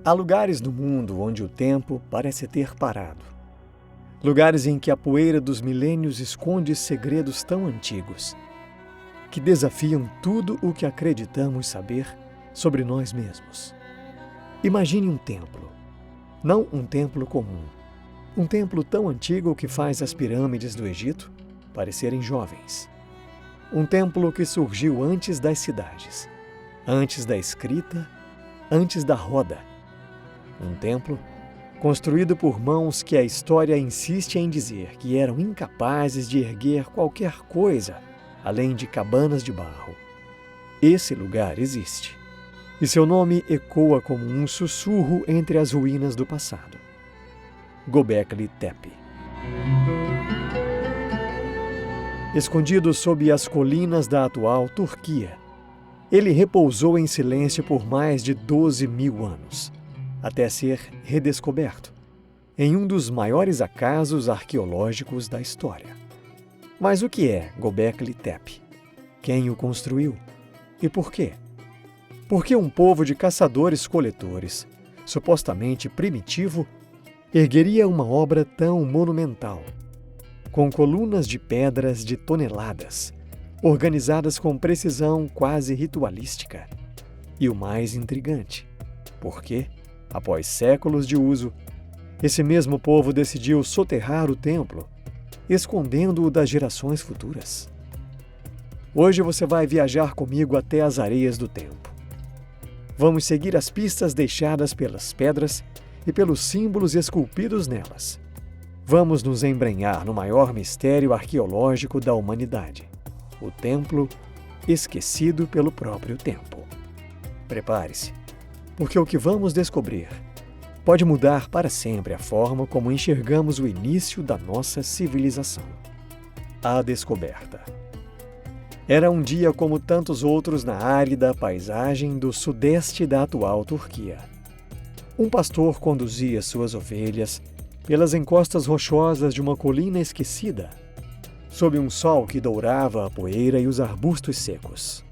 Há lugares no mundo onde o tempo parece ter parado. Lugares em que a poeira dos milênios esconde segredos tão antigos, que desafiam tudo o que acreditamos saber sobre nós mesmos. Imagine um templo. Não um templo comum. Um templo tão antigo que faz as pirâmides do Egito parecerem jovens. Um templo que surgiu antes das cidades, antes da escrita, antes da roda. Um templo construído por mãos que a história insiste em dizer que eram incapazes de erguer qualquer coisa além de cabanas de barro. Esse lugar existe, e seu nome ecoa como um sussurro entre as ruínas do passado. Göbekli Tepe. Escondido sob as colinas da atual Turquia, ele repousou em silêncio por mais de 12.000 anos, até ser redescoberto, em um dos maiores acasos arqueológicos da história. Mas o que é Göbekli Tepe? Quem o construiu? E por quê? Por que um povo de caçadores-coletores, supostamente primitivo, ergueria uma obra tão monumental, com colunas de pedras de toneladas, organizadas com precisão quase ritualística? E o mais intrigante, por que, após séculos de uso, esse mesmo povo decidiu soterrar o templo, escondendo-o das gerações futuras? Hoje você vai viajar comigo até as areias do tempo. Vamos seguir as pistas deixadas pelas pedras e pelos símbolos esculpidos nelas. Vamos nos embrenhar no maior mistério arqueológico da humanidade, o templo esquecido pelo próprio tempo. Prepare-se, porque o que vamos descobrir pode mudar para sempre a forma como enxergamos o início da nossa civilização. A descoberta. Era um dia como tantos outros na árida paisagem do sudeste da atual Turquia. Um pastor conduzia suas ovelhas pelas encostas rochosas de uma colina esquecida, sob um sol que dourava a poeira e os arbustos secos.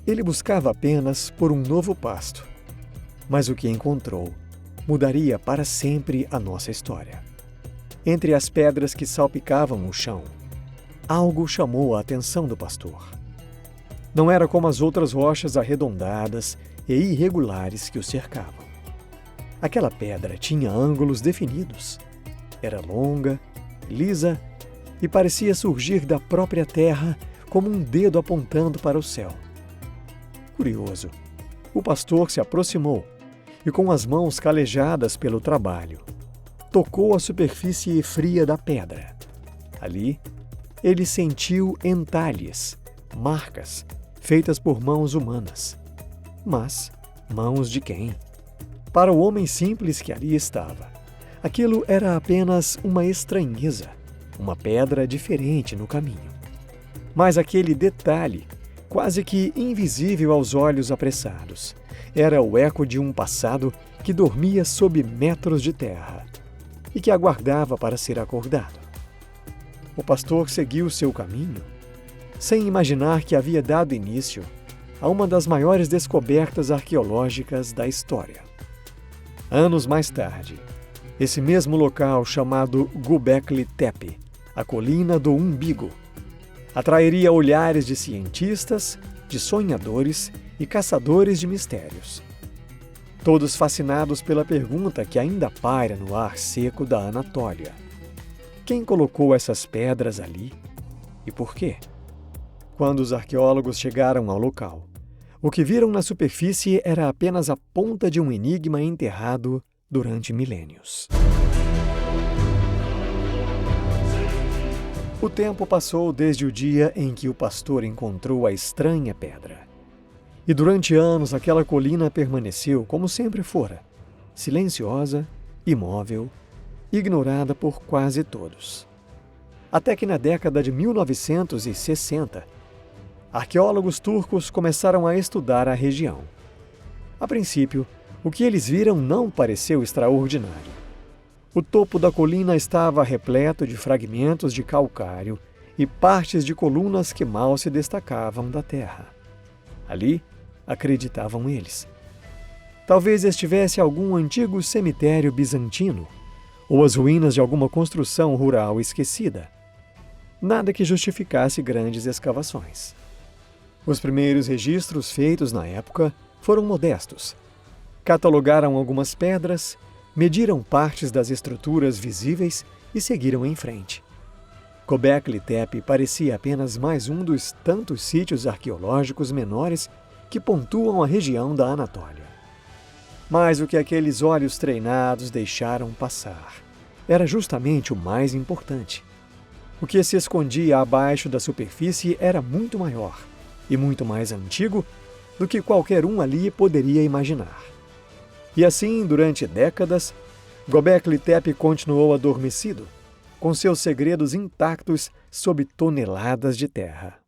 Ele buscava apenas por um novo pasto, mas o que encontrou mudaria para sempre a nossa história. Entre as pedras que salpicavam o chão, algo chamou a atenção do pastor. Não era como as outras rochas arredondadas e irregulares que o cercavam. Aquela pedra tinha ângulos definidos. Era longa, lisa e parecia surgir da própria terra como um dedo apontando para o céu. Curioso, o pastor se aproximou e, com as mãos calejadas pelo trabalho, tocou a superfície fria da pedra. Ali, ele sentiu entalhes, marcas, feitas por mãos humanas. Mas mãos de quem? Para o homem simples que ali estava, aquilo era apenas uma estranheza, uma pedra diferente no caminho. Mas aquele detalhe, quase que invisível aos olhos apressados, era o eco de um passado que dormia sob metros de terra e que aguardava para ser acordado. O pastor seguiu seu caminho, sem imaginar que havia dado início a uma das maiores descobertas arqueológicas da história. Anos mais tarde, esse mesmo local chamado Göbekli Tepe, a colina do umbigo, atrairia olhares de cientistas, de sonhadores e caçadores de mistérios. Todos fascinados pela pergunta que ainda paira no ar seco da Anatólia: quem colocou essas pedras ali e por quê? Quando os arqueólogos chegaram ao local, o que viram na superfície era apenas a ponta de um enigma enterrado durante milênios. O tempo passou desde o dia em que o pastor encontrou a estranha pedra. E durante anos aquela colina permaneceu como sempre fora, silenciosa, imóvel, ignorada por quase todos. Até que na década de 1960, arqueólogos turcos começaram a estudar a região. A princípio, o que eles viram não pareceu extraordinário. O topo da colina estava repleto de fragmentos de calcário e partes de colunas que mal se destacavam da terra. Ali, acreditavam eles, Talvez estivesse algum antigo cemitério bizantino ou as ruínas de alguma construção rural esquecida. Nada que justificasse grandes escavações. Os primeiros registros feitos na época foram modestos. Catalogaram algumas pedras, mediram partes das estruturas visíveis e seguiram em frente. Göbekli Tepe parecia apenas mais um dos tantos sítios arqueológicos menores que pontuam a região da Anatólia. Mas o que aqueles olhos treinados deixaram passar era justamente o mais importante. O que se escondia abaixo da superfície era muito maior e muito mais antigo do que qualquer um ali poderia imaginar. E assim, durante décadas, Göbekli Tepe continuou adormecido, com seus segredos intactos sob toneladas de terra.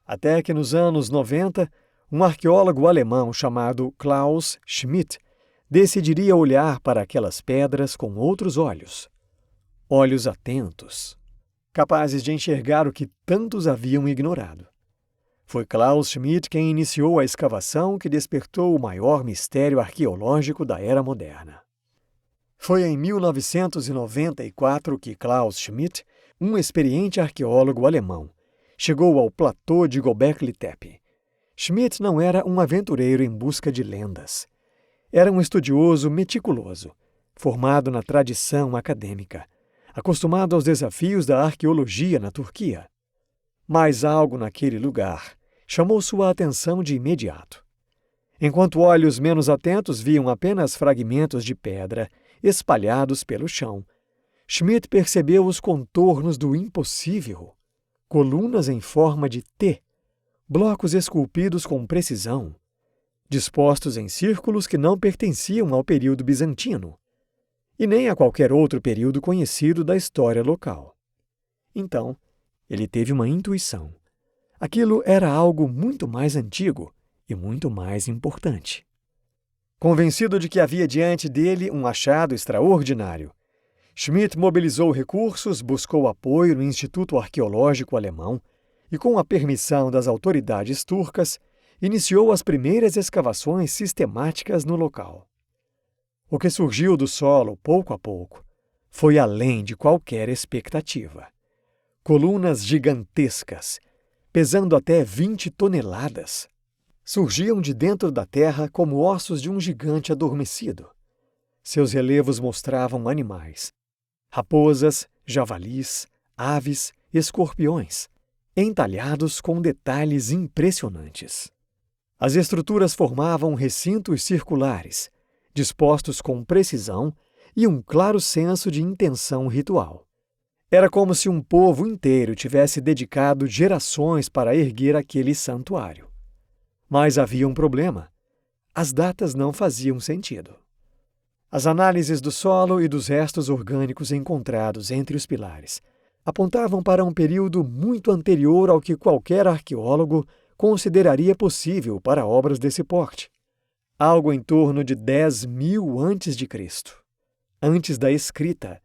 Até que nos anos 90, um arqueólogo alemão chamado Klaus Schmidt decidiria olhar para aquelas pedras com outros olhos. Olhos atentos, capazes de enxergar o que tantos haviam ignorado. Foi Klaus Schmidt quem iniciou a escavação que despertou o maior mistério arqueológico da era moderna. Foi em 1994 que Klaus Schmidt, um experiente arqueólogo alemão, chegou ao platô de Göbekli Tepe. Schmidt não era um aventureiro em busca de lendas. Era um estudioso meticuloso, formado na tradição acadêmica, acostumado aos desafios da arqueologia na Turquia. Mas algo naquele lugar chamou sua atenção de imediato. Enquanto olhos menos atentos viam apenas fragmentos de pedra espalhados pelo chão, Schmidt percebeu os contornos do impossível. Colunas em forma de T, blocos esculpidos com precisão, dispostos em círculos que não pertenciam ao período bizantino, e nem a qualquer outro período conhecido da história local. Então, ele teve uma intuição. Aquilo era algo muito mais antigo e muito mais importante. Convencido de que havia diante dele um achado extraordinário, Schmidt mobilizou recursos, buscou apoio no Instituto Arqueológico Alemão e, com a permissão das autoridades turcas, iniciou as primeiras escavações sistemáticas no local. O que surgiu do solo, pouco a pouco, foi além de qualquer expectativa. Colunas gigantescas, pesando até 20 toneladas, surgiam de dentro da terra como ossos de um gigante adormecido. Seus relevos mostravam animais, raposas, javalis, aves, escorpiões, entalhados com detalhes impressionantes. As estruturas formavam recintos circulares, dispostos com precisão e um claro senso de intenção ritual. Era como se um povo inteiro tivesse dedicado gerações para erguer aquele santuário. Mas havia um problema. As datas não faziam sentido. As análises do solo e dos restos orgânicos encontrados entre os pilares apontavam para um período muito anterior ao que qualquer arqueólogo consideraria possível para obras desse porte. Algo em torno de 10.000 a.C., antes da escrita,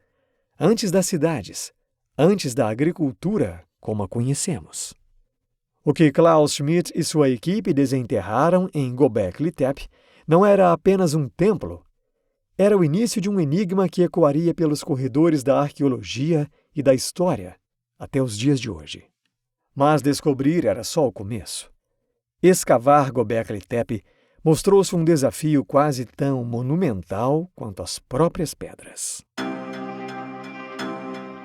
antes das cidades, antes da agricultura como a conhecemos. O que Klaus Schmidt e sua equipe desenterraram em Göbekli Tepe não era apenas um templo, era o início de um enigma que ecoaria pelos corredores da arqueologia e da história até os dias de hoje. Mas descobrir era só o começo. Escavar Göbekli Tepe mostrou-se um desafio quase tão monumental quanto as próprias pedras.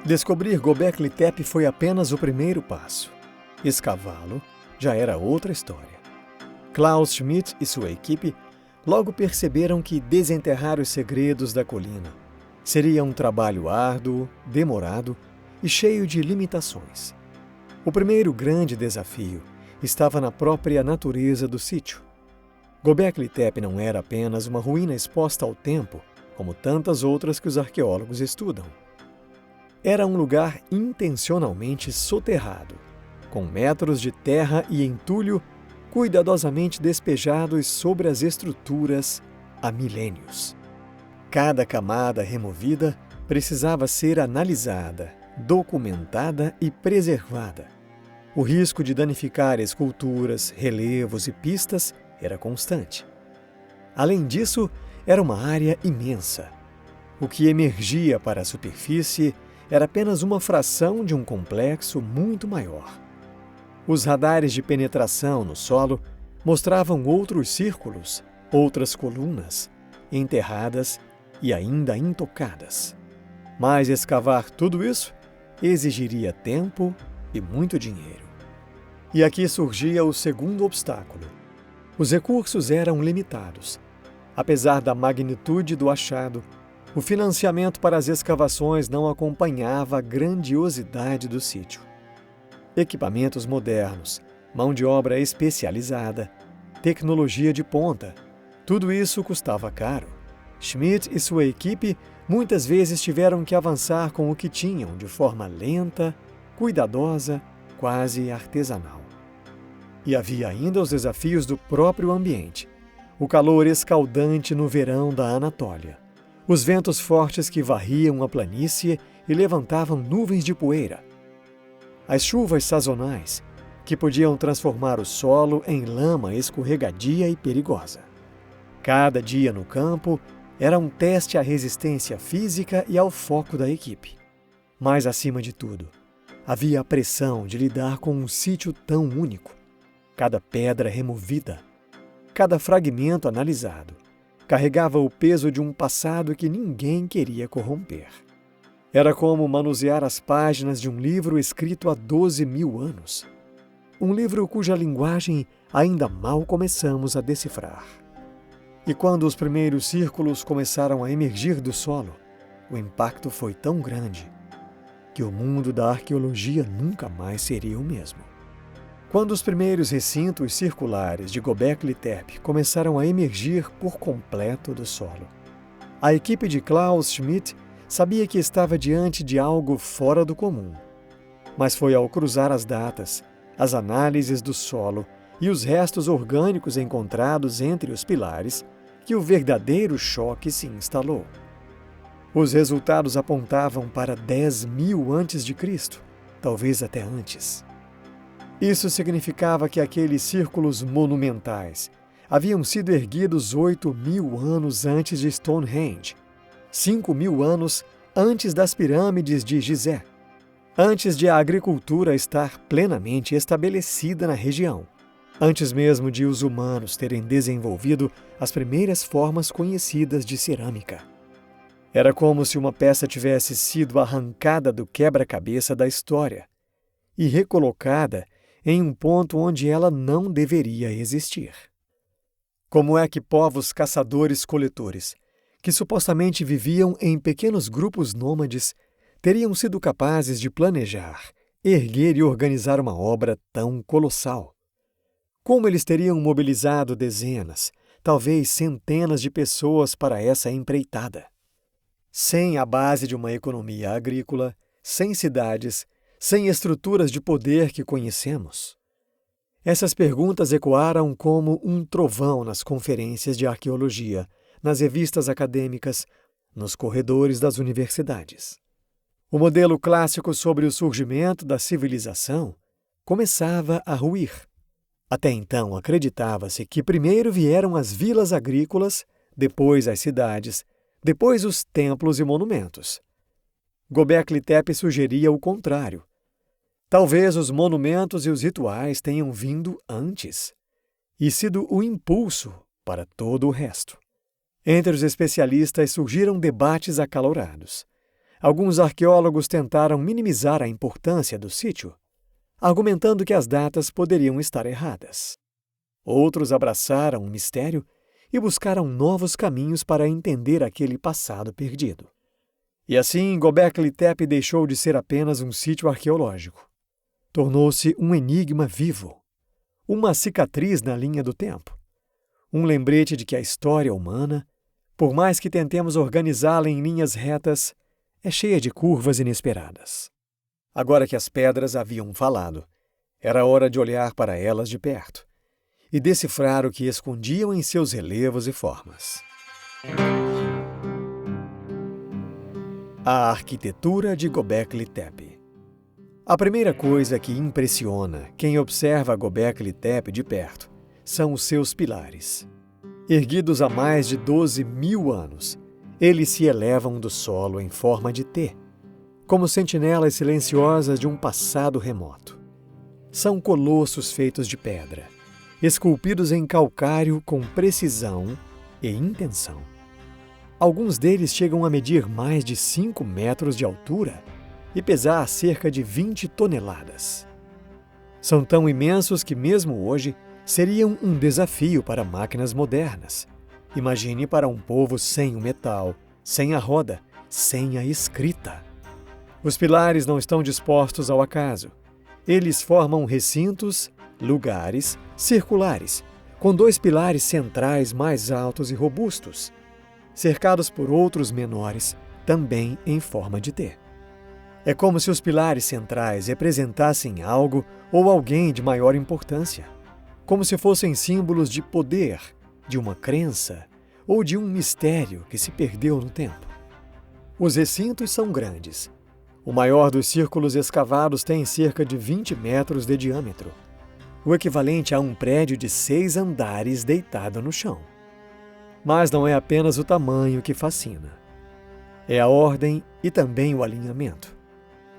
Descobrir Göbekli Tepe foi apenas o primeiro passo. Escavá-lo já era outra história. Klaus Schmidt e sua equipe logo perceberam que desenterrar os segredos da colina seria um trabalho árduo, demorado e cheio de limitações. O primeiro grande desafio estava na própria natureza do sítio. Göbekli Tepe não era apenas uma ruína exposta ao tempo, como tantas outras que os arqueólogos estudam. Era um lugar intencionalmente soterrado, com metros de terra e entulho cuidadosamente despejados sobre as estruturas há milênios. Cada camada removida precisava ser analisada, documentada e preservada. O risco de danificar esculturas, relevos e pistas era constante. Além disso, era uma área imensa. O que emergia para a superfície era apenas uma fração de um complexo muito maior. Os radares de penetração no solo mostravam outros círculos, outras colunas, enterradas e ainda intocadas. Mas escavar tudo isso exigiria tempo e muito dinheiro. E aqui surgia o segundo obstáculo. Os recursos eram limitados. Apesar da magnitude do achado, o financiamento para as escavações não acompanhava a grandiosidade do sítio. Equipamentos modernos, mão de obra especializada, tecnologia de ponta, tudo isso custava caro. Schmidt e sua equipe muitas vezes tiveram que avançar com o que tinham de forma lenta, cuidadosa, quase artesanal. E havia ainda os desafios do próprio ambiente. O calor escaldante no verão da Anatólia. Os ventos fortes que varriam a planície e levantavam nuvens de poeira. As chuvas sazonais, que podiam transformar o solo em lama escorregadia e perigosa. Cada dia no campo era um teste à resistência física e ao foco da equipe. Mas, acima de tudo, havia a pressão de lidar com um sítio tão único. Cada pedra removida, cada fragmento analisado, carregava o peso de um passado que ninguém queria corromper. Era como manusear as páginas de um livro escrito há 12.000 anos. Um livro cuja linguagem ainda mal começamos a decifrar. E quando os primeiros círculos começaram a emergir do solo, o impacto foi tão grande que o mundo da arqueologia nunca mais seria o mesmo. Quando os primeiros recintos circulares de Göbekli Tepe começaram a emergir por completo do solo, a equipe de Klaus Schmidt sabia que estava diante de algo fora do comum. Mas foi ao cruzar as datas, as análises do solo e os restos orgânicos encontrados entre os pilares que o verdadeiro choque se instalou. Os resultados apontavam para 10.000 a.C., talvez até antes. Isso significava que aqueles círculos monumentais haviam sido erguidos 8.000 anos antes de Stonehenge, 5.000 anos antes das pirâmides de Gizé, antes de a agricultura estar plenamente estabelecida na região, antes mesmo de os humanos terem desenvolvido as primeiras formas conhecidas de cerâmica. Era como se uma peça tivesse sido arrancada do quebra-cabeça da história e recolocada em um ponto onde ela não deveria existir. Como é que povos caçadores-coletores, que supostamente viviam em pequenos grupos nômades, teriam sido capazes de planejar, erguer e organizar uma obra tão colossal? Como eles teriam mobilizado dezenas, talvez centenas de pessoas para essa empreitada? Sem a base de uma economia agrícola, sem cidades, sem estruturas de poder que conhecemos? Essas perguntas ecoaram como um trovão nas conferências de arqueologia, nas revistas acadêmicas, nos corredores das universidades. O modelo clássico sobre o surgimento da civilização começava a ruir. Até então, acreditava-se que primeiro vieram as vilas agrícolas, depois as cidades, depois os templos e monumentos. Göbekli Tepe sugeria o contrário. Talvez os monumentos e os rituais tenham vindo antes e sido o impulso para todo o resto. Entre os especialistas surgiram debates acalorados. Alguns arqueólogos tentaram minimizar a importância do sítio, argumentando que as datas poderiam estar erradas. Outros abraçaram o mistério e buscaram novos caminhos para entender aquele passado perdido. E assim, Göbekli Tepe deixou de ser apenas um sítio arqueológico. Tornou-se um enigma vivo, uma cicatriz na linha do tempo, um lembrete de que a história humana, por mais que tentemos organizá-la em linhas retas, é cheia de curvas inesperadas. Agora que as pedras haviam falado, era hora de olhar para elas de perto e decifrar o que escondiam em seus relevos e formas. A arquitetura de Göbekli Tepe. A primeira coisa que impressiona quem observa Göbekli Tepe de perto são os seus pilares. Erguidos há mais de 12.000 anos, eles se elevam do solo em forma de T, como sentinelas silenciosas de um passado remoto. São colossos feitos de pedra, esculpidos em calcário com precisão e intenção. Alguns deles chegam a medir mais de 5 metros de altura e pesar cerca de 20 toneladas. São tão imensos que, mesmo hoje, seriam um desafio para máquinas modernas. Imagine para um povo sem o metal, sem a roda, sem a escrita. Os pilares não estão dispostos ao acaso. Eles formam recintos, lugares, circulares, com 2 pilares centrais mais altos e robustos, cercados por outros menores, também em forma de T. É como se os pilares centrais representassem algo ou alguém de maior importância, como se fossem símbolos de poder, de uma crença ou de um mistério que se perdeu no tempo. Os recintos são grandes. O maior dos círculos escavados tem cerca de 20 metros de diâmetro, o equivalente a um prédio de 6 andares deitado no chão. Mas não é apenas o tamanho que fascina. É a ordem e também o alinhamento.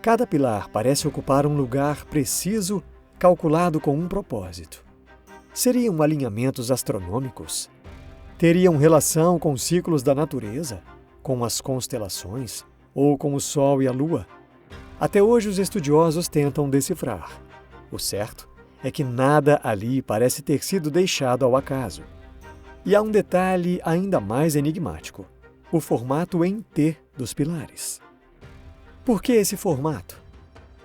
Cada pilar parece ocupar um lugar preciso, calculado com um propósito. Seriam alinhamentos astronômicos? Teriam relação com os ciclos da natureza, com as constelações ou com o Sol e a Lua? Até hoje os estudiosos tentam decifrar. O certo é que nada ali parece ter sido deixado ao acaso. E há um detalhe ainda mais enigmático: o formato em T dos pilares. Por que esse formato?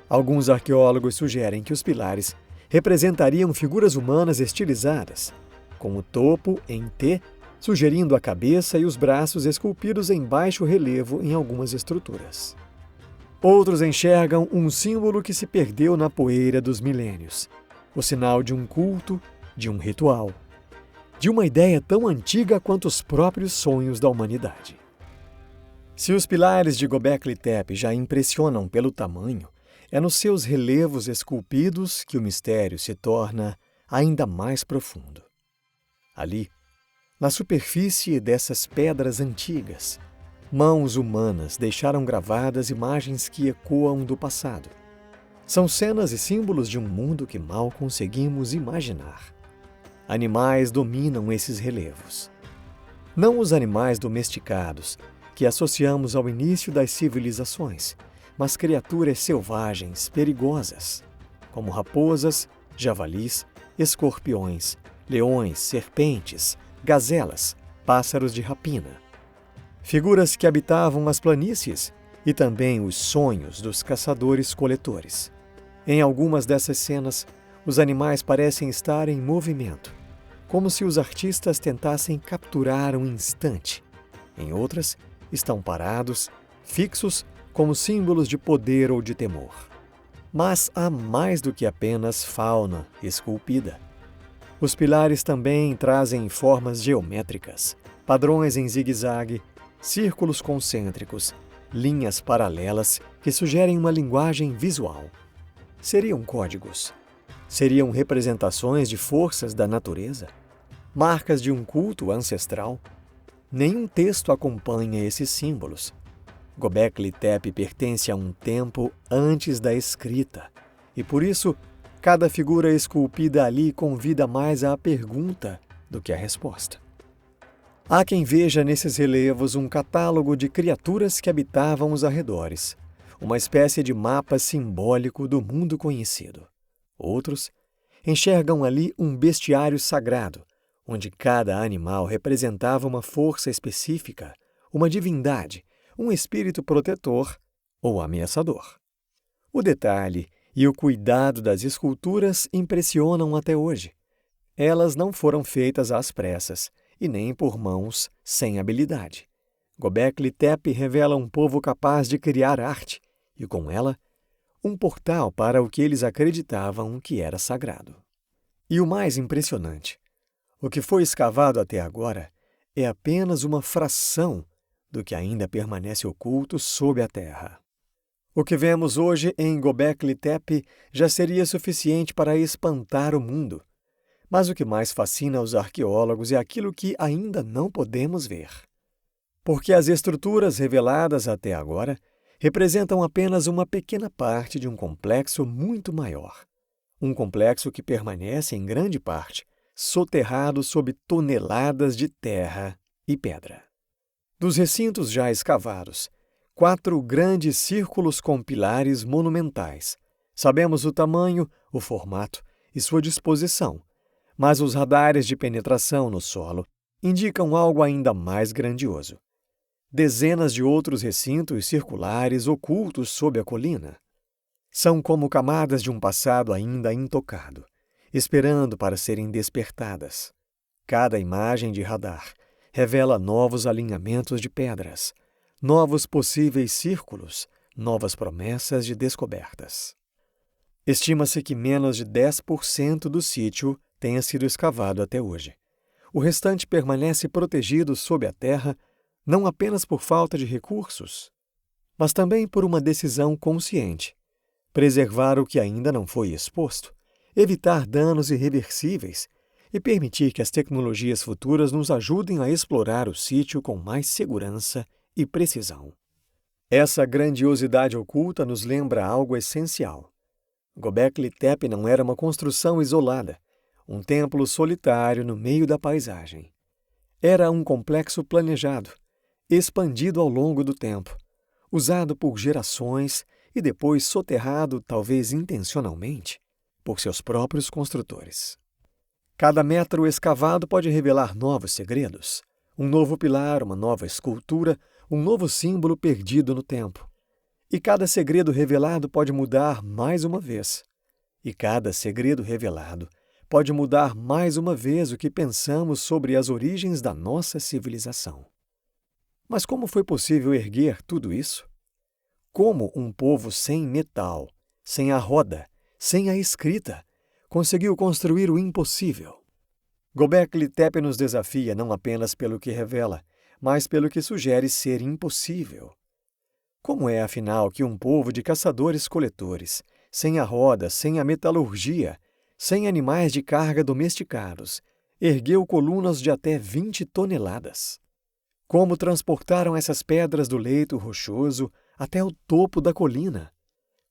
Alguns arqueólogos sugerem que os pilares representariam figuras humanas estilizadas, com o topo em T, sugerindo a cabeça e os braços esculpidos em baixo relevo em algumas estruturas. Outros enxergam um símbolo que se perdeu na poeira dos milênios, o sinal de um culto, de um ritual, de uma ideia tão antiga quanto os próprios sonhos da humanidade. Se os pilares de Göbekli Tepe já impressionam pelo tamanho, é nos seus relevos esculpidos que o mistério se torna ainda mais profundo. Ali, na superfície dessas pedras antigas, mãos humanas deixaram gravadas imagens que ecoam do passado. São cenas e símbolos de um mundo que mal conseguimos imaginar. Animais dominam esses relevos. Não os animais domesticados, que associamos ao início das civilizações, mas criaturas selvagens, perigosas, como raposas, javalis, escorpiões, leões, serpentes, gazelas, pássaros de rapina. Figuras que habitavam as planícies e também os sonhos dos caçadores-coletores. Em algumas dessas cenas, os animais parecem estar em movimento, como se os artistas tentassem capturar um instante. Em outras, estão parados, fixos, como símbolos de poder ou de temor. Mas há mais do que apenas fauna esculpida. Os pilares também trazem formas geométricas, padrões em zigue-zague, círculos concêntricos, linhas paralelas que sugerem uma linguagem visual. Seriam códigos? Seriam representações de forças da natureza? Marcas de um culto ancestral? Nenhum texto acompanha esses símbolos. Göbekli Tepe pertence a um tempo antes da escrita, e por isso, cada figura esculpida ali convida mais à pergunta do que à resposta. Há quem veja nesses relevos um catálogo de criaturas que habitavam os arredores, uma espécie de mapa simbólico do mundo conhecido. Outros enxergam ali um bestiário sagrado, onde cada animal representava uma força específica, uma divindade, um espírito protetor ou ameaçador. O detalhe e o cuidado das esculturas impressionam até hoje. Elas não foram feitas às pressas e nem por mãos sem habilidade. Göbekli Tepe revela um povo capaz de criar arte e, com ela, um portal para o que eles acreditavam que era sagrado. E o mais impressionante, o que foi escavado até agora é apenas uma fração do que ainda permanece oculto sob a terra. O que vemos hoje em Göbekli Tepe já seria suficiente para espantar o mundo. Mas o que mais fascina os arqueólogos é aquilo que ainda não podemos ver. Porque as estruturas reveladas até agora representam apenas uma pequena parte de um complexo muito maior. Um complexo que permanece, em grande parte, soterrado sob toneladas de terra e pedra. Dos recintos já escavados, 4 grandes círculos com pilares monumentais. Sabemos o tamanho, o formato e sua disposição, mas os radares de penetração no solo indicam algo ainda mais grandioso. Dezenas de outros recintos circulares ocultos sob a colina. São como camadas de um passado ainda intocado, esperando para serem despertadas. Cada imagem de radar revela novos alinhamentos de pedras, novos possíveis círculos, novas promessas de descobertas. Estima-se que menos de 10% do sítio tenha sido escavado até hoje. O restante permanece protegido sob a terra, não apenas por falta de recursos, mas também por uma decisão consciente: preservar o que ainda não foi exposto, evitar danos irreversíveis e permitir que as tecnologias futuras nos ajudem a explorar o sítio com mais segurança e precisão. Essa grandiosidade oculta nos lembra algo essencial. Göbekli Tepe não era uma construção isolada, um templo solitário no meio da paisagem. Era um complexo planejado, expandido ao longo do tempo, usado por gerações e depois soterrado, talvez intencionalmente, por seus próprios construtores. Cada metro escavado pode revelar novos segredos, um novo pilar, uma nova escultura, um novo símbolo perdido no tempo. E cada segredo revelado pode mudar mais uma vez. E cada segredo revelado pode mudar mais uma vez o que pensamos sobre as origens da nossa civilização. Mas como foi possível erguer tudo isso? Como um povo sem metal, sem a roda, sem a escrita, conseguiu construir o impossível? Göbekli Tepe nos desafia não apenas pelo que revela, mas pelo que sugere ser impossível. Como é, afinal, que um povo de caçadores-coletores, sem a roda, sem a metalurgia, sem animais de carga domesticados, ergueu colunas de até 20 toneladas? Como transportaram essas pedras do leito rochoso até o topo da colina?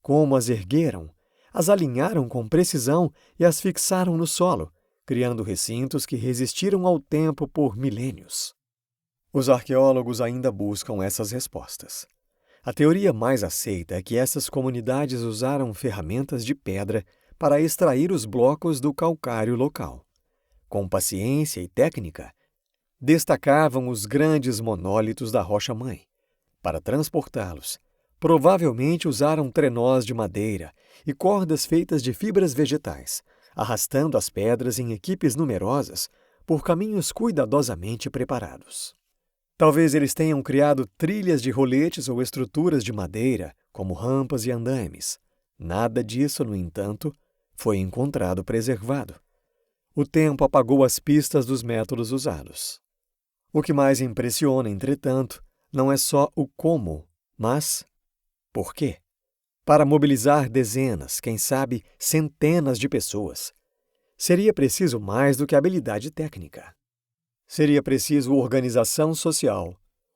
Como as ergueram, as alinharam com precisão e as fixaram no solo, criando recintos que resistiram ao tempo por milênios? Os arqueólogos ainda buscam essas respostas. A teoria mais aceita é que essas comunidades usaram ferramentas de pedra para extrair os blocos do calcário local. Com paciência e técnica, destacavam os grandes monólitos da rocha-mãe. Para transportá-los, provavelmente usaram trenós de madeira e cordas feitas de fibras vegetais, arrastando as pedras em equipes numerosas por caminhos cuidadosamente preparados. Talvez eles tenham criado trilhas de roletes ou estruturas de madeira, como rampas e andaimes. Nada disso, no entanto, foi encontrado preservado. O tempo apagou as pistas dos métodos usados. O que mais impressiona, entretanto, não é só o como, mas por quê? Para mobilizar dezenas, quem sabe centenas de pessoas, seria preciso mais do que habilidade técnica. Seria preciso organização social,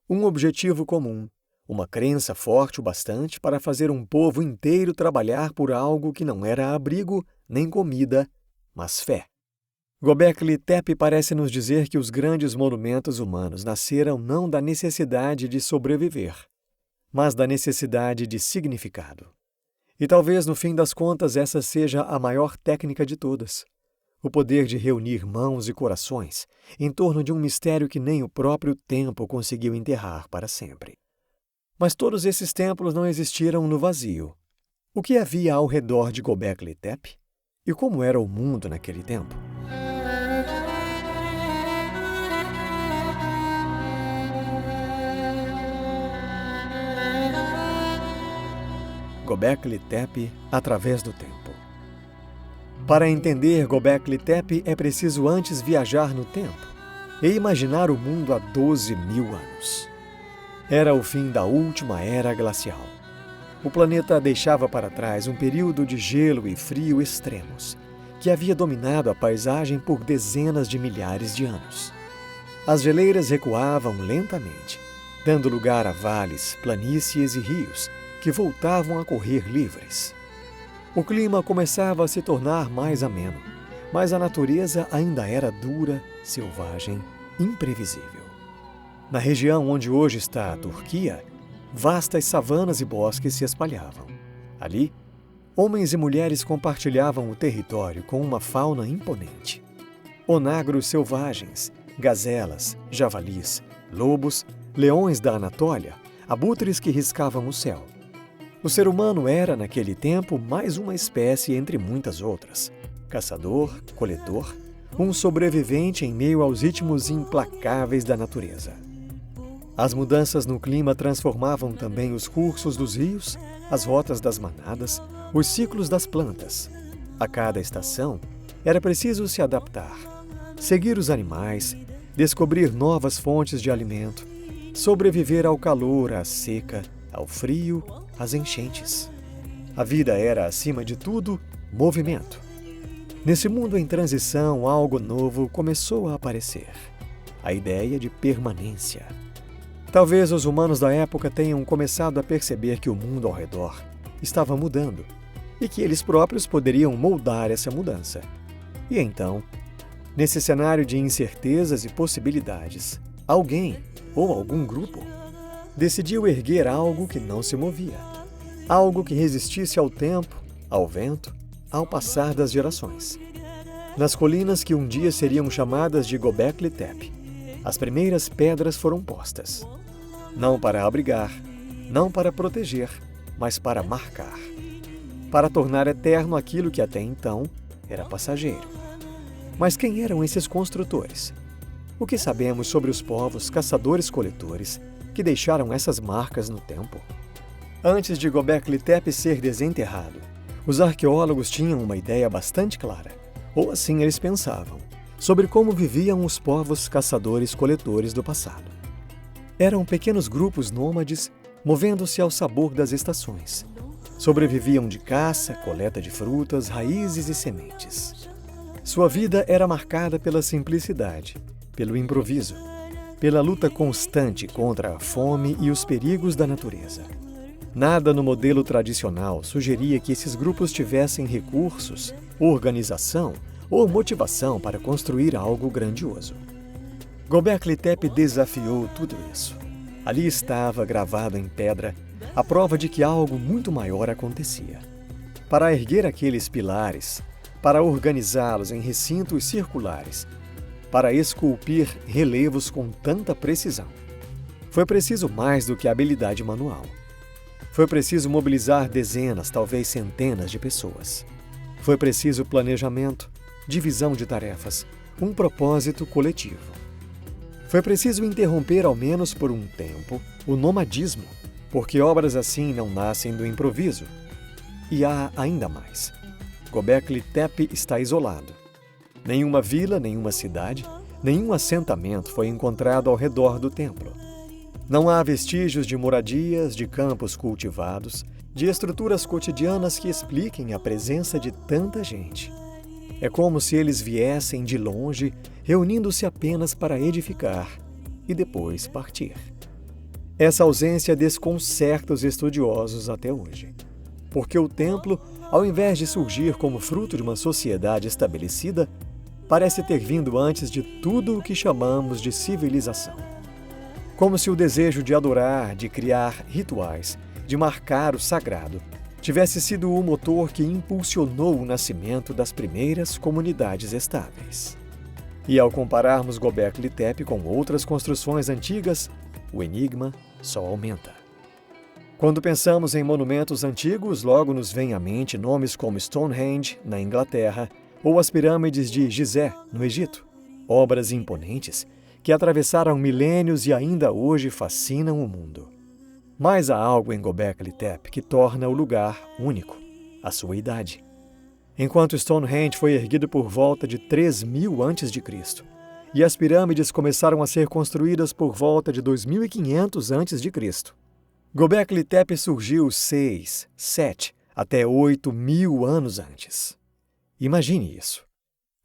um objetivo comum, uma crença forte o bastante para fazer um povo inteiro trabalhar por algo que não era abrigo nem comida, mas fé. Göbekli Tepe parece nos dizer que os grandes monumentos humanos nasceram não da necessidade de sobreviver, mas da necessidade de significado. E talvez, no fim das contas, essa seja a maior técnica de todas: o poder de reunir mãos e corações em torno de um mistério que nem o próprio tempo conseguiu enterrar para sempre. Mas todos esses templos não existiram no vazio. O que havia ao redor de Göbekli Tepe? E como era o mundo naquele tempo? Göbekli Tepe através do tempo. Para entender Göbekli Tepe é preciso antes viajar no tempo e imaginar o mundo há 12.000 anos. Era o fim da última era glacial. O planeta deixava para trás um período de gelo e frio extremos, que havia dominado a paisagem por dezenas de milhares de anos. As geleiras recuavam lentamente, dando lugar a vales, planícies e rios que voltavam a correr livres. O clima começava a se tornar mais ameno, mas a natureza ainda era dura, selvagem, imprevisível. Na região onde hoje está a Turquia, vastas savanas e bosques se espalhavam. Ali, homens e mulheres compartilhavam o território com uma fauna imponente. Onagros selvagens, gazelas, javalis, lobos, leões da Anatólia, abutres que riscavam o céu. O ser humano era, naquele tempo, mais uma espécie entre muitas outras. Caçador, coletor, um sobrevivente em meio aos ritmos implacáveis da natureza. As mudanças no clima transformavam também os cursos dos rios, as rotas das manadas, os ciclos das plantas. A cada estação, era preciso se adaptar, seguir os animais, descobrir novas fontes de alimento, sobreviver ao calor, à seca, ao frio, às enchentes. A vida era, acima de tudo, movimento. Nesse mundo em transição, algo novo começou a aparecer: a ideia de permanência. Talvez os humanos da época tenham começado a perceber que o mundo ao redor estava mudando e que eles próprios poderiam moldar essa mudança. E então, nesse cenário de incertezas e possibilidades, alguém, ou algum grupo, decidiu erguer algo que não se movia, algo que resistisse ao tempo, ao vento, ao passar das gerações. Nas colinas que um dia seriam chamadas de Göbekli Tepe, as primeiras pedras foram postas. Não para abrigar, não para proteger, mas para marcar. Para tornar eterno aquilo que até então era passageiro. Mas quem eram esses construtores? O que sabemos sobre os povos caçadores-coletores que deixaram essas marcas no tempo? Antes de Göbekli Tepe ser desenterrado, os arqueólogos tinham uma ideia bastante clara, ou assim eles pensavam, sobre como viviam os povos caçadores-coletores do passado. Eram pequenos grupos nômades, movendo-se ao sabor das estações. Sobreviviam de caça, coleta de frutas, raízes e sementes. Sua vida era marcada pela simplicidade, pelo improviso, pela luta constante contra a fome e os perigos da natureza. Nada no modelo tradicional sugeria que esses grupos tivessem recursos, organização ou motivação para construir algo grandioso. Göbekli Tepe desafiou tudo isso. Ali estava, gravado em pedra, a prova de que algo muito maior acontecia. Para erguer aqueles pilares, para organizá-los em recintos circulares, para esculpir relevos com tanta precisão, foi preciso mais do que habilidade manual. Foi preciso mobilizar dezenas, talvez centenas de pessoas. Foi preciso planejamento, divisão de tarefas, um propósito coletivo. Foi preciso interromper, ao menos por um tempo, o nomadismo, porque obras assim não nascem do improviso. E há ainda mais. Göbekli Tepe está isolado. Nenhuma vila, nenhuma cidade, nenhum assentamento foi encontrado ao redor do templo. Não há vestígios de moradias, de campos cultivados, de estruturas cotidianas que expliquem a presença de tanta gente. É como se eles viessem de longe, reunindo-se apenas para edificar e depois partir. Essa ausência desconcerta os estudiosos até hoje, porque o templo, ao invés de surgir como fruto de uma sociedade estabelecida, parece ter vindo antes de tudo o que chamamos de civilização. Como se o desejo de adorar, de criar rituais, de marcar o sagrado, tivesse sido o motor que impulsionou o nascimento das primeiras comunidades estáveis. E ao compararmos Göbekli Tepe com outras construções antigas, o enigma só aumenta. Quando pensamos em monumentos antigos, logo nos vêm à mente nomes como Stonehenge, na Inglaterra, ou as pirâmides de Gizé, no Egito, obras imponentes que atravessaram milênios e ainda hoje fascinam o mundo. Mas há algo em Göbekli Tepe que torna o lugar único, a sua idade. Enquanto Stonehenge foi erguido por volta de 3000 a.C. e as pirâmides começaram a ser construídas por volta de 2500 a.C., Göbekli Tepe surgiu 6, 7 até 8000 anos antes. Imagine isso.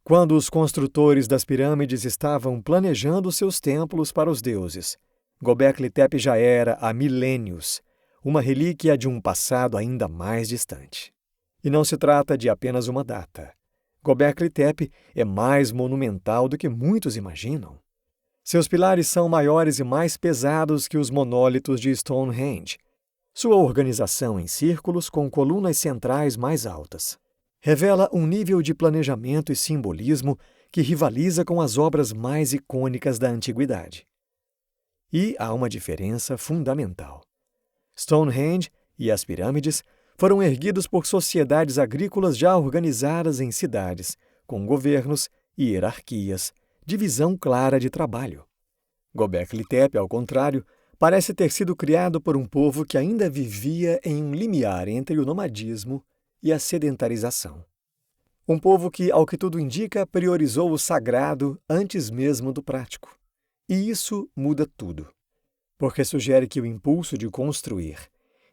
Quando os construtores das pirâmides estavam planejando seus templos para os deuses, Göbekli Tepe já era há milênios uma relíquia de um passado ainda mais distante. E não se trata de apenas uma data. Göbekli Tepe é mais monumental do que muitos imaginam. Seus pilares são maiores e mais pesados que os monólitos de Stonehenge. Sua organização em círculos com colunas centrais mais altas revela um nível de planejamento e simbolismo que rivaliza com as obras mais icônicas da antiguidade. E há uma diferença fundamental. Stonehenge e as pirâmides foram erguidos por sociedades agrícolas já organizadas em cidades, com governos e hierarquias, divisão clara de trabalho. Göbekli Tepe, ao contrário, parece ter sido criado por um povo que ainda vivia em um limiar entre o nomadismo e a sedentarização. Um povo que, ao que tudo indica, priorizou o sagrado antes mesmo do prático. E isso muda tudo, porque sugere que o impulso de construir,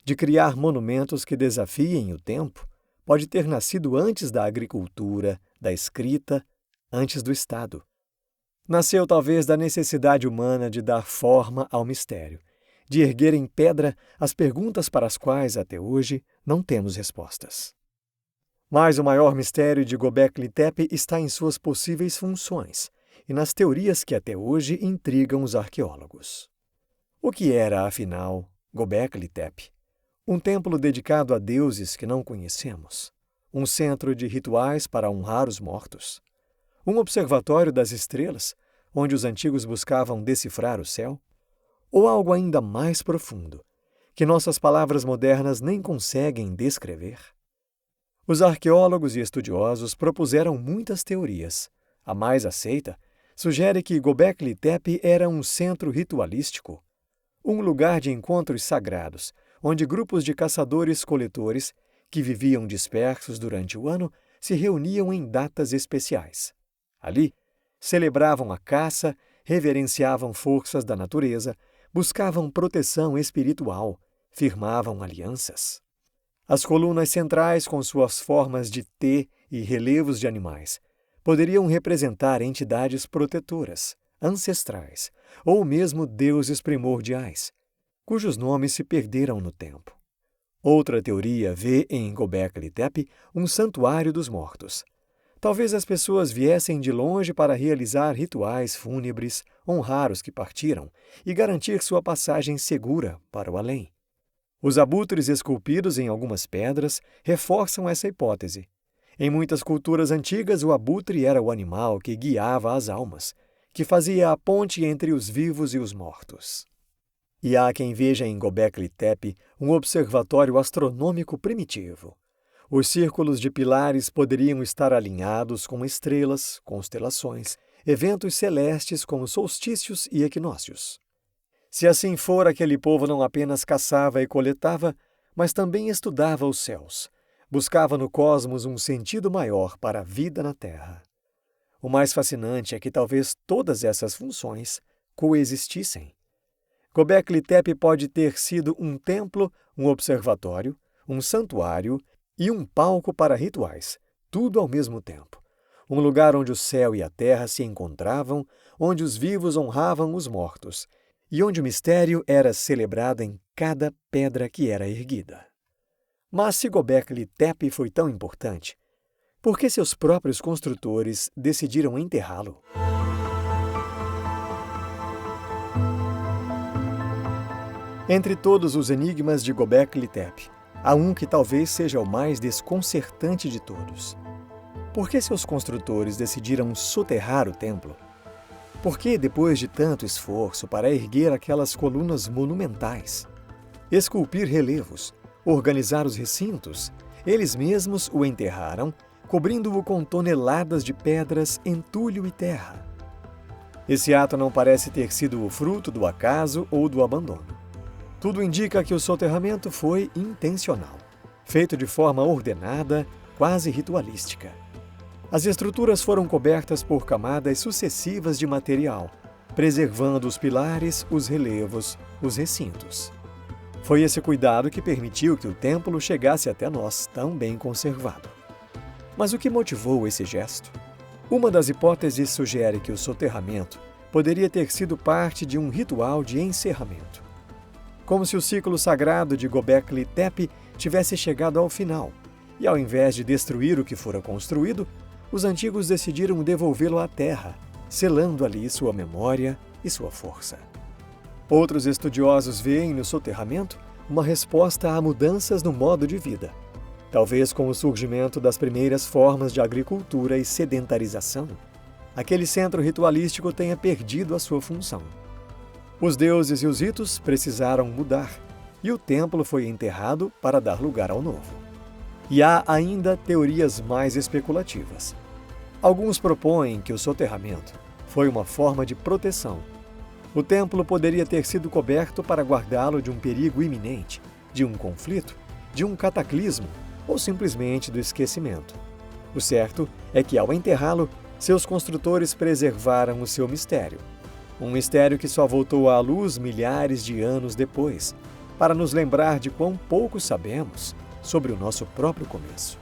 de criar monumentos que desafiem o tempo, pode ter nascido antes da agricultura, da escrita, antes do Estado. Nasceu talvez da necessidade humana de dar forma ao mistério, de erguer em pedra as perguntas para as quais, até hoje, não temos respostas. Mas o maior mistério de Göbekli Tepe está em suas possíveis funções e nas teorias que até hoje intrigam os arqueólogos. O que era, afinal, Göbekli Tepe? Um templo dedicado a deuses que não conhecemos? Um centro de rituais para honrar os mortos? Um observatório das estrelas, onde os antigos buscavam decifrar o céu? Ou algo ainda mais profundo, que nossas palavras modernas nem conseguem descrever? Os arqueólogos e estudiosos propuseram muitas teorias. A mais aceita sugere que Göbekli Tepe era um centro ritualístico, um lugar de encontros sagrados, onde grupos de caçadores-coletores, que viviam dispersos durante o ano, se reuniam em datas especiais. Ali, celebravam a caça, reverenciavam forças da natureza, buscavam proteção espiritual, firmavam alianças. As colunas centrais, com suas formas de T e relevos de animais, poderiam representar entidades protetoras, ancestrais, ou mesmo deuses primordiais, cujos nomes se perderam no tempo. Outra teoria vê em Göbekli Tepe um santuário dos mortos. Talvez as pessoas viessem de longe para realizar rituais fúnebres, honrar os que partiram e garantir sua passagem segura para o além. Os abutres esculpidos em algumas pedras reforçam essa hipótese. Em muitas culturas antigas, o abutre era o animal que guiava as almas, que fazia a ponte entre os vivos e os mortos. E há quem veja em Göbekli Tepe um observatório astronômico primitivo. Os círculos de pilares poderiam estar alinhados com estrelas, constelações, eventos celestes como solstícios e equinócios. Se assim for, aquele povo não apenas caçava e coletava, mas também estudava os céus, buscava no cosmos um sentido maior para a vida na Terra. O mais fascinante é que talvez todas essas funções coexistissem. Göbekli Tepe pode ter sido um templo, um observatório, um santuário e um palco para rituais, tudo ao mesmo tempo. Um lugar onde o céu e a terra se encontravam, onde os vivos honravam os mortos e onde o mistério era celebrado em cada pedra que era erguida. Mas se Göbekli Tepe foi tão importante, por que seus próprios construtores decidiram enterrá-lo? Entre todos os enigmas de Göbekli Tepe, há um que talvez seja o mais desconcertante de todos. Por que seus construtores decidiram soterrar o templo? Por que, depois de tanto esforço para erguer aquelas colunas monumentais, esculpir relevos, organizar os recintos, eles mesmos o enterraram, cobrindo-o com toneladas de pedras, entulho e terra? Esse ato não parece ter sido o fruto do acaso ou do abandono. Tudo indica que o soterramento foi intencional, feito de forma ordenada, quase ritualística. As estruturas foram cobertas por camadas sucessivas de material, preservando os pilares, os relevos, os recintos. Foi esse cuidado que permitiu que o templo chegasse até nós tão bem conservado. Mas o que motivou esse gesto? Uma das hipóteses sugere que o soterramento poderia ter sido parte de um ritual de encerramento. Como se o ciclo sagrado de Göbekli Tepe tivesse chegado ao final, e ao invés de destruir o que fora construído, os antigos decidiram devolvê-lo à terra, selando ali sua memória e sua força. Outros estudiosos veem no soterramento uma resposta a mudanças no modo de vida, talvez com o surgimento das primeiras formas de agricultura e sedentarização. Aquele centro ritualístico tenha perdido a sua função. Os deuses e os ritos precisaram mudar, e o templo foi enterrado para dar lugar ao novo. E há ainda teorias mais especulativas. Alguns propõem que o soterramento foi uma forma de proteção. O templo poderia ter sido coberto para guardá-lo de um perigo iminente, de um conflito, de um cataclismo ou simplesmente do esquecimento. O certo é que, ao enterrá-lo, seus construtores preservaram o seu mistério. Um mistério que só voltou à luz milhares de anos depois, para nos lembrar de quão pouco sabemos sobre o nosso próprio começo.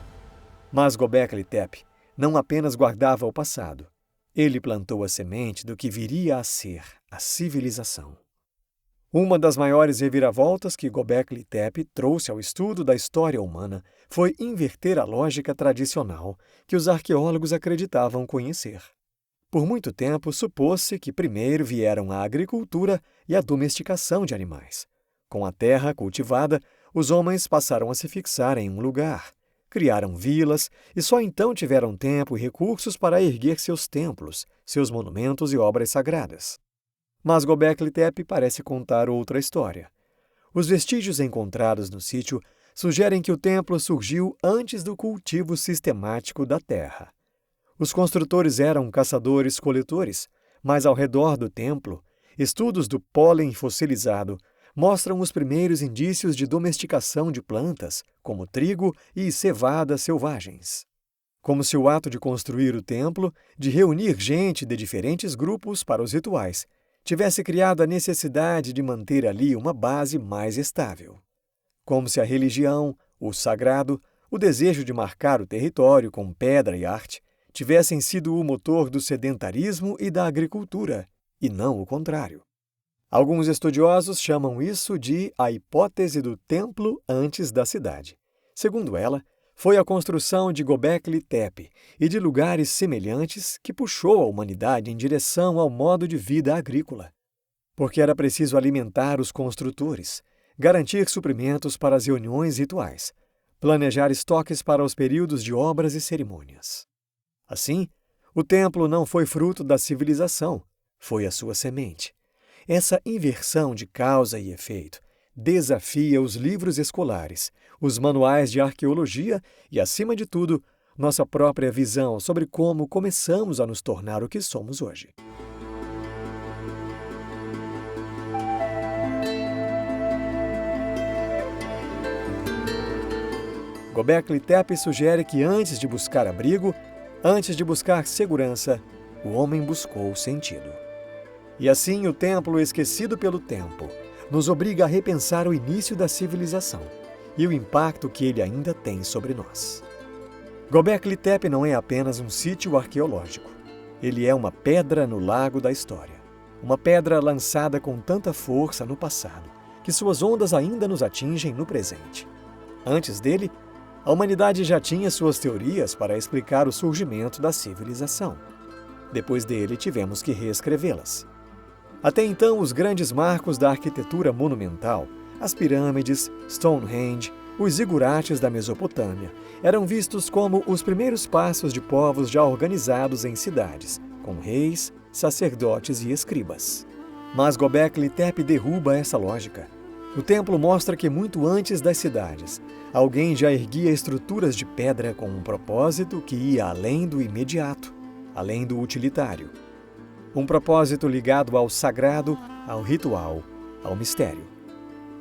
Mas Göbekli Tepe não apenas guardava o passado, ele plantou a semente do que viria a ser a civilização. Uma das maiores reviravoltas que Göbekli Tepe trouxe ao estudo da história humana foi inverter a lógica tradicional que os arqueólogos acreditavam conhecer. Por muito tempo, supôs-se que primeiro vieram a agricultura e a domesticação de animais. Com a terra cultivada, os homens passaram a se fixar em um lugar, criaram vilas e só então tiveram tempo e recursos para erguer seus templos, seus monumentos e obras sagradas. Mas Göbekli Tepe parece contar outra história. Os vestígios encontrados no sítio sugerem que o templo surgiu antes do cultivo sistemático da terra. Os construtores eram caçadores-coletores, mas ao redor do templo, estudos do pólen fossilizado mostram os primeiros indícios de domesticação de plantas, como trigo e cevada selvagens. Como se o ato de construir o templo, de reunir gente de diferentes grupos para os rituais, tivesse criado a necessidade de manter ali uma base mais estável. Como se a religião, o sagrado, o desejo de marcar o território com pedra e arte tivessem sido o motor do sedentarismo e da agricultura, e não o contrário. Alguns estudiosos chamam isso de a hipótese do templo antes da cidade. Segundo ela, foi a construção de Göbekli Tepe e de lugares semelhantes que puxou a humanidade em direção ao modo de vida agrícola. Porque era preciso alimentar os construtores, garantir suprimentos para as reuniões rituais, planejar estoques para os períodos de obras e cerimônias. Assim, o templo não foi fruto da civilização, foi a sua semente. Essa inversão de causa e efeito desafia os livros escolares, os manuais de arqueologia e, acima de tudo, nossa própria visão sobre como começamos a nos tornar o que somos hoje. Göbekli Tepe sugere que antes de buscar abrigo, antes de buscar segurança, o homem buscou sentido. E assim o templo esquecido pelo tempo nos obriga a repensar o início da civilização e o impacto que ele ainda tem sobre nós. Göbekli Tepe não é apenas um sítio arqueológico. Ele é uma pedra no lago da história. Uma pedra lançada com tanta força no passado, que suas ondas ainda nos atingem no presente. Antes dele, a humanidade já tinha suas teorias para explicar o surgimento da civilização. Depois dele, tivemos que reescrevê-las. Até então, os grandes marcos da arquitetura monumental, as pirâmides, Stonehenge, os zigurates da Mesopotâmia, eram vistos como os primeiros passos de povos já organizados em cidades, com reis, sacerdotes e escribas. Mas Göbekli Tepe derruba essa lógica. O templo mostra que muito antes das cidades, alguém já erguia estruturas de pedra com um propósito que ia além do imediato, além do utilitário. Um propósito ligado ao sagrado, ao ritual, ao mistério.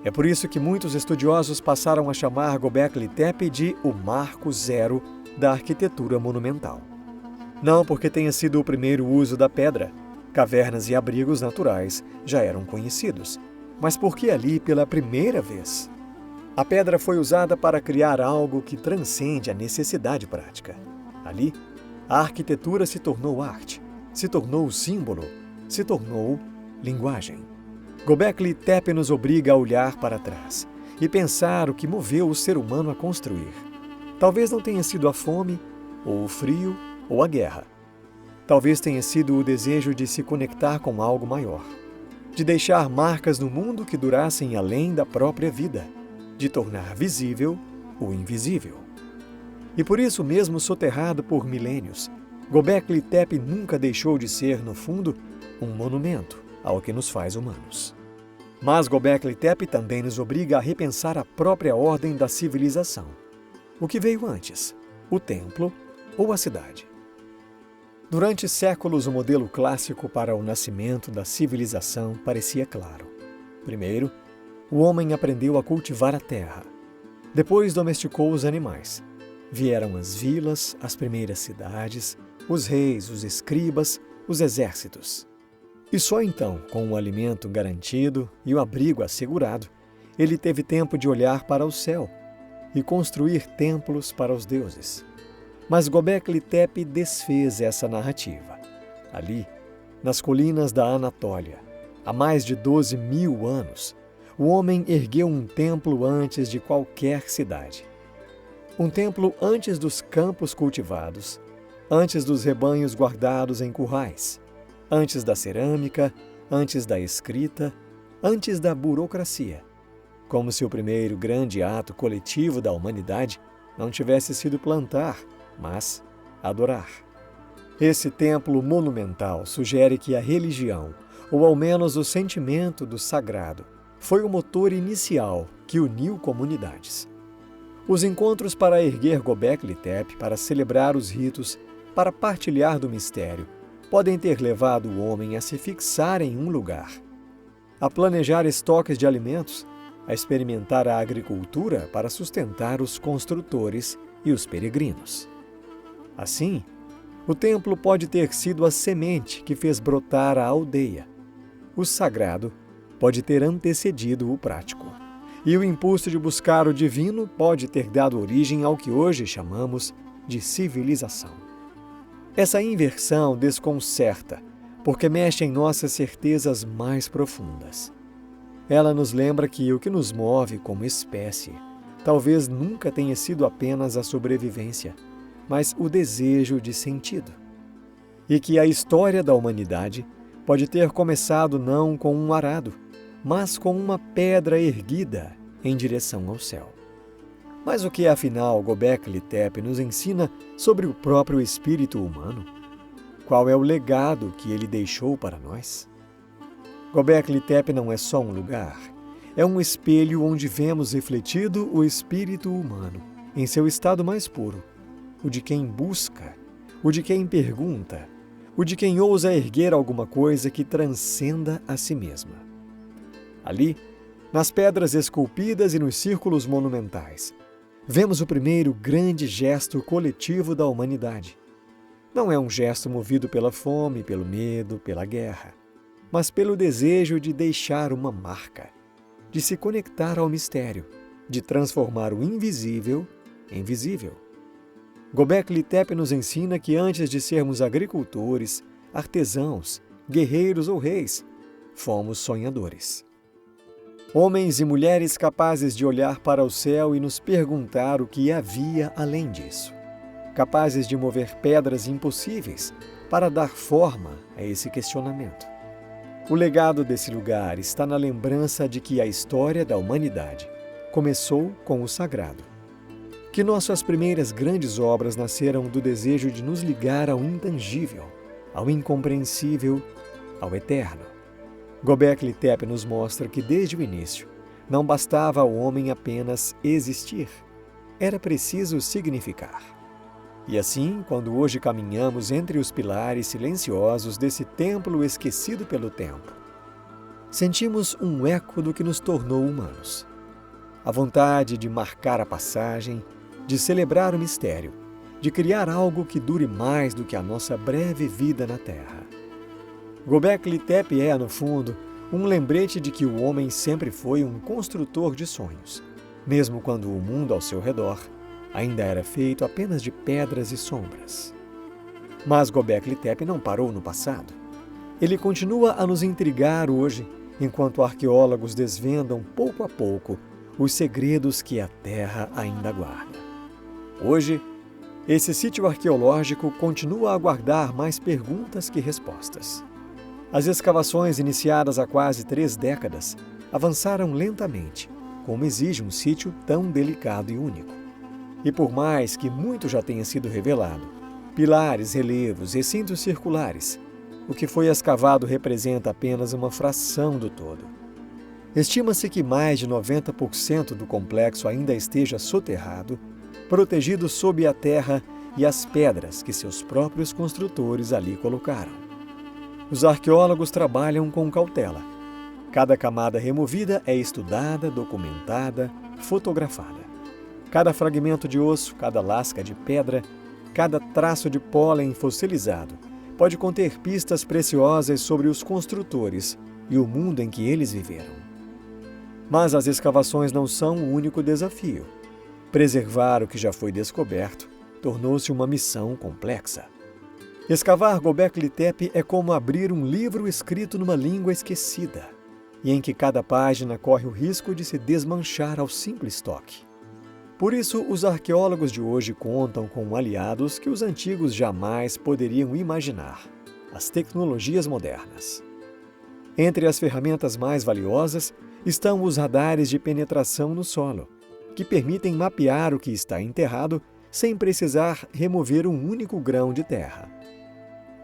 É por isso que muitos estudiosos passaram a chamar Göbekli Tepe de o marco zero da arquitetura monumental. Não porque tenha sido o primeiro uso da pedra, cavernas e abrigos naturais já eram conhecidos, mas porque ali, pela primeira vez, a pedra foi usada para criar algo que transcende a necessidade prática. Ali, a arquitetura se tornou arte, se tornou símbolo, se tornou linguagem. Göbekli Tepe nos obriga a olhar para trás e pensar o que moveu o ser humano a construir. Talvez não tenha sido a fome, ou o frio, ou a guerra. Talvez tenha sido o desejo de se conectar com algo maior, de deixar marcas no mundo que durassem além da própria vida, de tornar visível o invisível. E por isso mesmo, soterrado por milênios, Göbekli Tepe nunca deixou de ser, no fundo, um monumento ao que nos faz humanos. Mas Göbekli Tepe também nos obriga a repensar a própria ordem da civilização. O que veio antes, o templo ou a cidade? Durante séculos, o modelo clássico para o nascimento da civilização parecia claro. Primeiro, o homem aprendeu a cultivar a terra. Depois domesticou os animais. Vieram as vilas, as primeiras cidades, os reis, os escribas, os exércitos. E só então, com o alimento garantido e o abrigo assegurado, ele teve tempo de olhar para o céu e construir templos para os deuses. Mas Göbekli Tepe desfez essa narrativa. Ali, nas colinas da Anatólia, há mais de 12.000 anos, o homem ergueu um templo antes de qualquer cidade. Um templo antes dos campos cultivados, antes dos rebanhos guardados em currais, antes da cerâmica, antes da escrita, antes da burocracia. Como se o primeiro grande ato coletivo da humanidade não tivesse sido plantar, mas adorar. Esse templo monumental sugere que a religião, ou ao menos o sentimento do sagrado, foi o motor inicial que uniu comunidades. Os encontros para erguer Göbekli Tepe, para celebrar os ritos, para partilhar do mistério, podem ter levado o homem a se fixar em um lugar, a planejar estoques de alimentos, a experimentar a agricultura para sustentar os construtores e os peregrinos. Assim, o templo pode ter sido a semente que fez brotar a aldeia. O sagrado pode ter antecedido o prático. E o impulso de buscar o divino pode ter dado origem ao que hoje chamamos de civilização. Essa inversão desconcerta, porque mexe em nossas certezas mais profundas. Ela nos lembra que o que nos move como espécie talvez nunca tenha sido apenas a sobrevivência, mas o desejo de sentido. E que a história da humanidade pode ter começado não com um arado, mas com uma pedra erguida em direção ao céu. Mas o que, afinal, Göbekli Tepe nos ensina sobre o próprio espírito humano? Qual é o legado que ele deixou para nós? Göbekli Tepe não é só um lugar, é um espelho onde vemos refletido o espírito humano, em seu estado mais puro, o de quem busca, o de quem pergunta, o de quem ousa erguer alguma coisa que transcenda a si mesma. Ali, nas pedras esculpidas e nos círculos monumentais, vemos o primeiro grande gesto coletivo da humanidade. Não é um gesto movido pela fome, pelo medo, pela guerra, mas pelo desejo de deixar uma marca, de se conectar ao mistério, de transformar o invisível em visível. Göbekli Tepe nos ensina que antes de sermos agricultores, artesãos, guerreiros ou reis, fomos sonhadores. Homens e mulheres capazes de olhar para o céu e nos perguntar o que havia além disso. Capazes de mover pedras impossíveis para dar forma a esse questionamento. O legado desse lugar está na lembrança de que a história da humanidade começou com o sagrado. Que nossas primeiras grandes obras nasceram do desejo de nos ligar ao intangível, ao incompreensível, ao eterno. Göbekli Tepe nos mostra que desde o início não bastava ao homem apenas existir, era preciso significar. E assim, quando hoje caminhamos entre os pilares silenciosos desse templo esquecido pelo tempo, sentimos um eco do que nos tornou humanos. A vontade de marcar a passagem, de celebrar o mistério, de criar algo que dure mais do que a nossa breve vida na Terra. Göbekli Tepe é, no fundo, um lembrete de que o homem sempre foi um construtor de sonhos, mesmo quando o mundo ao seu redor ainda era feito apenas de pedras e sombras. Mas Göbekli Tepe não parou no passado. Ele continua a nos intrigar hoje, enquanto arqueólogos desvendam pouco a pouco os segredos que a Terra ainda guarda. Hoje, esse sítio arqueológico continua a guardar mais perguntas que respostas. As escavações iniciadas há quase 3 décadas avançaram lentamente, como exige um sítio tão delicado e único. E por mais que muito já tenha sido revelado, pilares, relevos, recintos circulares, o que foi escavado representa apenas uma fração do todo. Estima-se que mais de 90% do complexo ainda esteja soterrado, protegido sob a terra e as pedras que seus próprios construtores ali colocaram. Os arqueólogos trabalham com cautela. Cada camada removida é estudada, documentada, fotografada. Cada fragmento de osso, cada lasca de pedra, cada traço de pólen fossilizado pode conter pistas preciosas sobre os construtores e o mundo em que eles viveram. Mas as escavações não são o único desafio. Preservar o que já foi descoberto tornou-se uma missão complexa. Escavar Göbekli Tepe é como abrir um livro escrito numa língua esquecida, e em que cada página corre o risco de se desmanchar ao simples toque. Por isso, os arqueólogos de hoje contam com aliados que os antigos jamais poderiam imaginar: as tecnologias modernas. Entre as ferramentas mais valiosas estão os radares de penetração no solo, que permitem mapear o que está enterrado sem precisar remover um único grão de terra.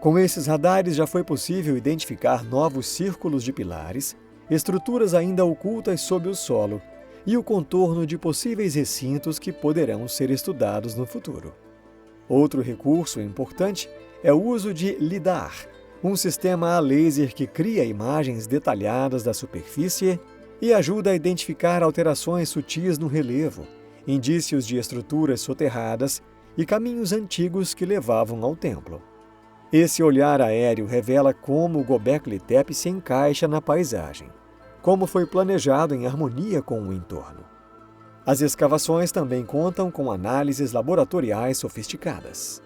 Com esses radares já foi possível identificar novos círculos de pilares, estruturas ainda ocultas sob o solo e o contorno de possíveis recintos que poderão ser estudados no futuro. Outro recurso importante é o uso de LIDAR, um sistema a laser que cria imagens detalhadas da superfície e ajuda a identificar alterações sutis no relevo, indícios de estruturas soterradas e caminhos antigos que levavam ao templo. Esse olhar aéreo revela como o Göbekli Tepe se encaixa na paisagem, como foi planejado em harmonia com o entorno. As escavações também contam com análises laboratoriais sofisticadas.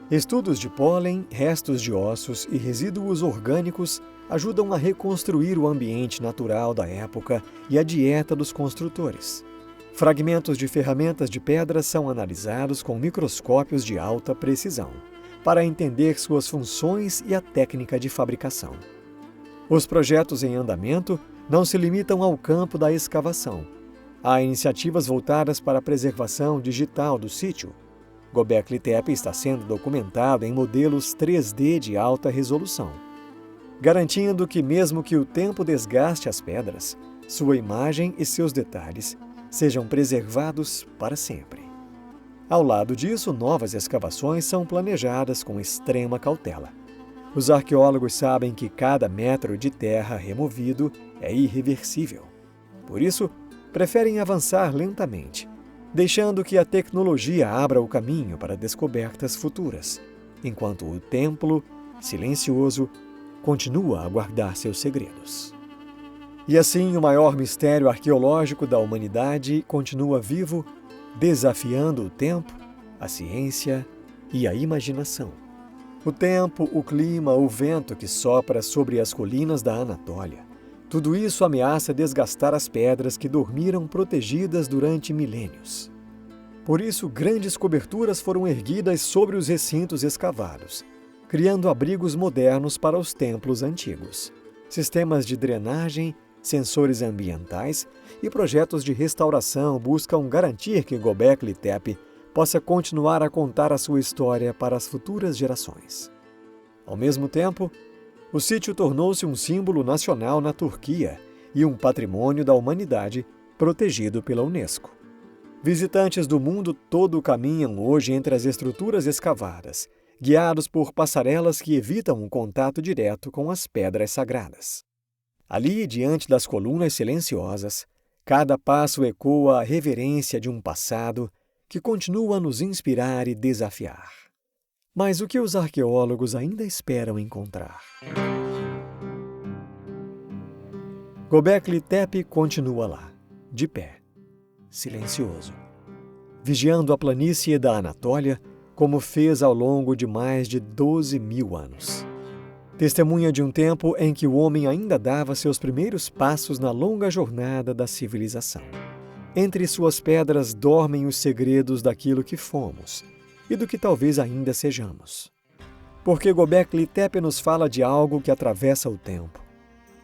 Estudos de pólen, restos de ossos e resíduos orgânicos ajudam a reconstruir o ambiente natural da época e a dieta dos construtores. Fragmentos de ferramentas de pedra são analisados com microscópios de alta precisão, para entender suas funções e a técnica de fabricação. Os projetos em andamento não se limitam ao campo da escavação. Há iniciativas voltadas para a preservação digital do sítio. Göbekli Tepe está sendo documentado em modelos 3D de alta resolução, garantindo que, mesmo que o tempo desgaste as pedras, sua imagem e seus detalhes sejam preservados para sempre. Ao lado disso, novas escavações são planejadas com extrema cautela. Os arqueólogos sabem que cada metro de terra removido é irreversível. Por isso, preferem avançar lentamente, deixando que a tecnologia abra o caminho para descobertas futuras, enquanto o templo, silencioso, continua a guardar seus segredos. E assim, o maior mistério arqueológico da humanidade continua vivo, desafiando o tempo, a ciência e a imaginação. O tempo, o clima, o vento que sopra sobre as colinas da Anatólia, tudo isso ameaça desgastar as pedras que dormiram protegidas durante milênios. Por isso, grandes coberturas foram erguidas sobre os recintos escavados, criando abrigos modernos para os templos antigos, sistemas de drenagem, sensores ambientais e projetos de restauração buscam garantir que Göbekli Tepe possa continuar a contar a sua história para as futuras gerações. Ao mesmo tempo, o sítio tornou-se um símbolo nacional na Turquia e um patrimônio da humanidade protegido pela Unesco. Visitantes do mundo todo caminham hoje entre as estruturas escavadas, guiados por passarelas que evitam o contato direto com as pedras sagradas. Ali, diante das colunas silenciosas, cada passo ecoa a reverência de um passado que continua a nos inspirar e desafiar. Mas o que os arqueólogos ainda esperam encontrar? Göbekli Tepe continua lá, de pé, silencioso. vigiando a planície da Anatólia, como fez ao longo de mais de 12.000 anos. Testemunha de um tempo em que o homem ainda dava seus primeiros passos na longa jornada da civilização. Entre suas pedras dormem os segredos daquilo que fomos e do que talvez ainda sejamos. Porque Göbekli Tepe nos fala de algo que atravessa o tempo,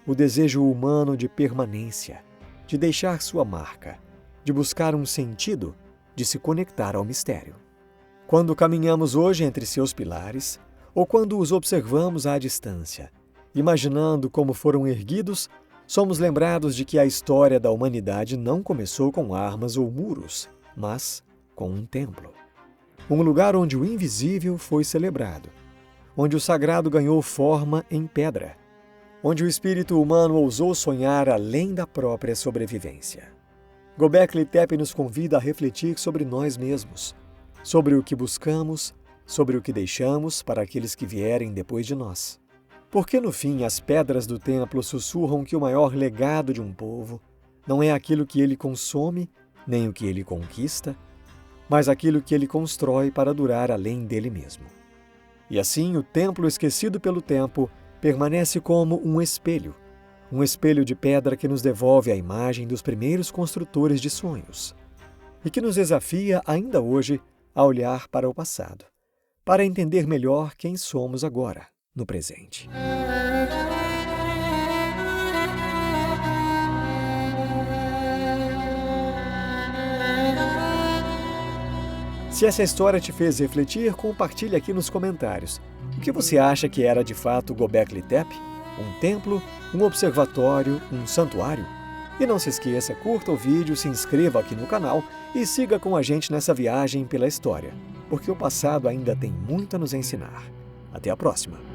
o desejo humano de permanência, de deixar sua marca, de buscar um sentido, de se conectar ao mistério. Quando caminhamos hoje entre seus pilares, ou quando os observamos à distância, imaginando como foram erguidos, somos lembrados de que a história da humanidade não começou com armas ou muros, mas com um templo. Um lugar onde o invisível foi celebrado, onde o sagrado ganhou forma em pedra, onde o espírito humano ousou sonhar além da própria sobrevivência. Göbekli Tepe nos convida a refletir sobre nós mesmos, sobre o que buscamos, sobre o que deixamos para aqueles que vierem depois de nós. Porque no fim as pedras do templo sussurram que o maior legado de um povo não é aquilo que ele consome, nem o que ele conquista, mas aquilo que ele constrói para durar além dele mesmo. E assim o templo esquecido pelo tempo permanece como um espelho de pedra que nos devolve a imagem dos primeiros construtores de sonhos e que nos desafia ainda hoje a olhar para o passado, para entender melhor quem somos agora, no presente. Se essa história te fez refletir, compartilhe aqui nos comentários. O que você acha que era de fato Göbekli Tepe? Um templo, um observatório, um santuário? E não se esqueça, curta o vídeo, se inscreva aqui no canal e siga com a gente nessa viagem pela história, porque o passado ainda tem muito a nos ensinar. Até a próxima!